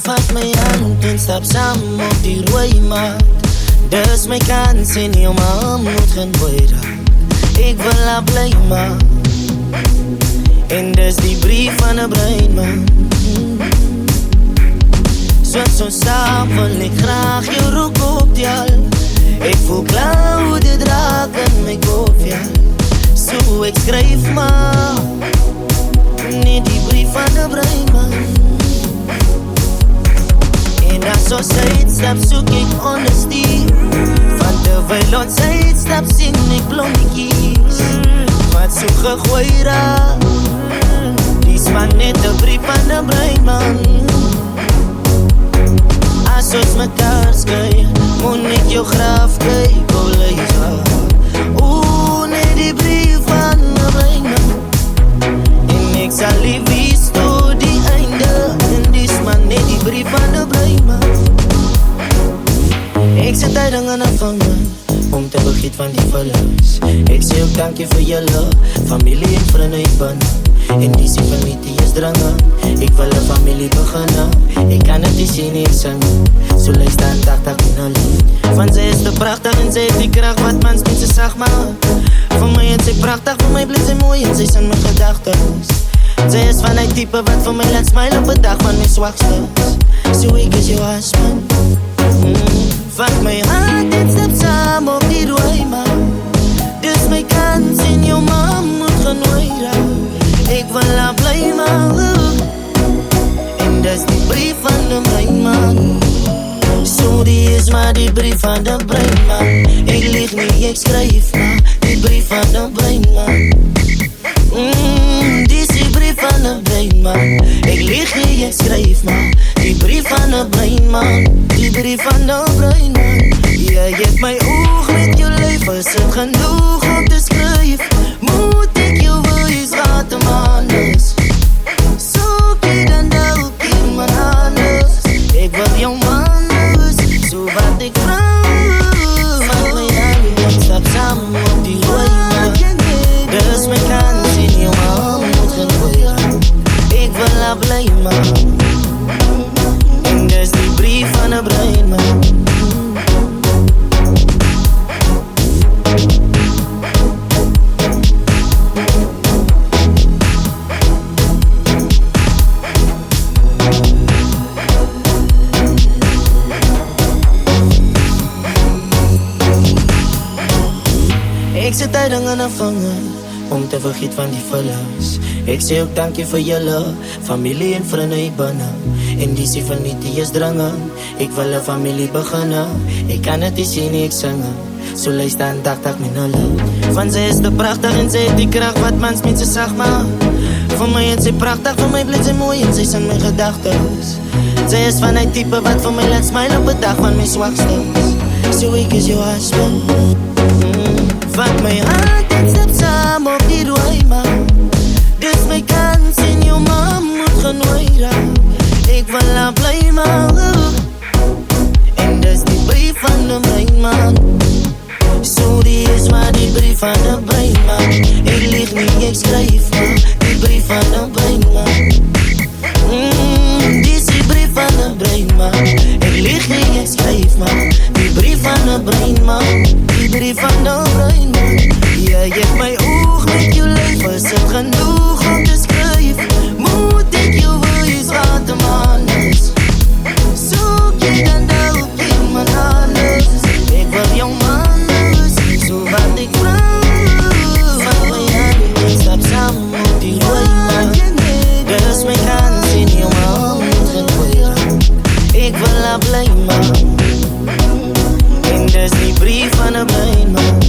Vat my hand en stap saam op die rooi mat. Dis my kans en jou ma moet geen boy raak. Ek wil haar bly maak. En dis die brief van 'n brein man. So saam wil ek graag jou roek op die al. Ek voel klaar hoe dit raak in my kop, ja. So ek skryf maar net die brief van 'n brein man. En as ons uitstap soek ek honesty. Van terwyl ons uitstap sing ek blommetjies. Wat so gegooi raak. Dis maar net 'n brief van 'n brein man. As ons mekaar skei, moet ek jou graf kyk, o Leisa. Oeh, net die brief van 'n brein man. En ek sal nie wees tot die einde. En dis maar net die brief van 'n brein man. Ek sit tyding aan 'n vinger om te vergeet van die verlies. Ek sê ook dankie vir julle familie en vriende ek ben. En die sê van die is drange. Ek wil 'n familie beginne. Ek kan het nie sien nie sing. So luister en dagdag in hulle. Van sy is te prachtig en sy het die kracht wat mans mense sag maak. Vir my het sy prachtig, vir my bly sy mooi en sy is in my gedagtes. Sy is van die type wat vir my laat smile op 'n dag van my swakstes. So ek is jou husband. Vat my hand en stap saam op die rooi man. Dis my kans en jou ma moet genooi raak. Ek wil haar bly maak. En dis die brief van 'n brein man. So die is maar die brief van 'n brein man. Ek lieg nie, ek skryf maar die brief van 'n brein man. Dis die brief van 'n brein man. Ek lieg nie, ek skryf maar die brief van 'n brein man. Die brief van 'n brein man. Jy het my oog met jou lyf, is dit genoeg om te skryf? Moet ek jou wees wat 'n man is? Soek jy dan dalk in my handes? Ek wil jou man is, so wat ek vraag. Vat my hand en stap saam op die rooi man. Dis my kans en jou man moet geen boy raak. Ek wil haar bly maak. En dis die brief van 'n brein man. Ek sit tyding aan 'n vinger om te vergeet van die verlies. Ek sê ook dankie vir julle familie en vriende ek binne. En die sê van die is drange. Ek wil 'n familie beginne. Ek kan het nie sien nie, ek singe. So luister en dagdag met hulle. Van sy is te prachtig en sy het die kracht wat mans mense sag maak. Vir my het sy prachtig, vir my bly sy mooi en sy is in my gedagtes. Sy is van die type wat vir my laat smile op 'n dag van my swakstes. So ek is jou husband. Vat my hand en stap saam op die rooi man. Dis my kans en jou ma moet genooi raak. Ek wil haar bly maak. En dis die brief van 'n brein man. So die is maar die brief van 'n brein man. Ek lieg nie, ek skryf maar die brief van 'n brein man. Dis die brief van 'n brein man. Ek lieg nie, ek skryf maar die brief van 'n brein man. Die brief van 'n brein man. Jy het my oog met jou lyf, is dit genoeg om te skryf? Moet ek jou wees wat 'n man is? Soek jy dan dalk in my handes? Ek wil jou man is, so wat ek vraag. Vat my hand en stap saam op die rooi man. Dis my kans en jou ma moet geen boy raak. Ek wil haar bly maak. En dis die brief van 'n brein man.